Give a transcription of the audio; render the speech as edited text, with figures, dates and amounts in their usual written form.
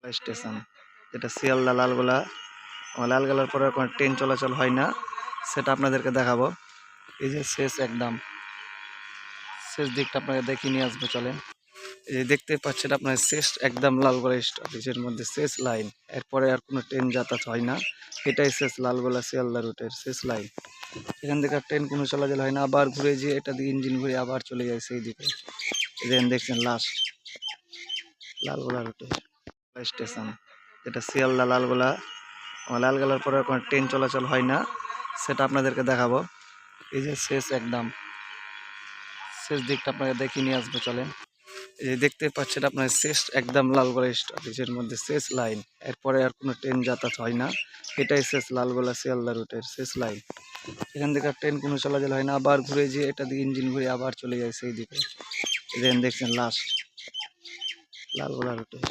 Station, যেটা শিয়ালদা লালগোলা। লালগোলার পরে কোনো ট্রেন চলাচল হয় না, সেটা আপনাদেরকে দেখাবো। এই যে শেষ একদম শেষ দিকটা আপনাকে দেখিয়ে নিয়ে আসবো, চলেন। এই যে দেখতে পাচ্ছেন আপনার শেষ একদম লালগোলা স্টপেজের মধ্যে শেষ লাইন, এরপরে আর কোনো ট্রেন যাতায়াত হয় না। এটাই শেষ লালগোলা শিয়ালদা রুটের শেষ লাইন। এখান থেকে আর ট্রেন কোনো চলাচল হয় না, আবার ঘুরে যেয়ে এটা দিয়ে ইঞ্জিন ঘুরে আবার চলে যায় সেই দিকে। দেন দেখছেন লাস্ট লালগোলা রুটের স্টেশন, যেটা শিয়ালদা লালগোলা। লালগোলার পরে কোনো ট্রেন চলাচল হয় না, সেটা আপনাদেরকে দেখাবো। এই যে শেষ একদম শেষ দিকটা আপনাকে দেখিয়ে নিয়ে আসবো, চলেন। এই যে দেখতে পাচ্ছেন আপনার শেষ একদম লালগোলা স্টপেজের মধ্যে শেষ লাইন, এরপরে আর কোনো ট্রেন যাতায়াত হয় না। এটাই শেষ লালগোলা শিয়ালদা রুটের শেষ লাইন। এখান থেকে আর ট্রেন কোনো চলাচল হয় না, আবার ঘুরে যেয়ে এটা দিয়ে ইঞ্জিন ঘুরে আবার চলে যায় সেই দিকে। দেন দেখছেন লাস্ট লালগোলা রুটের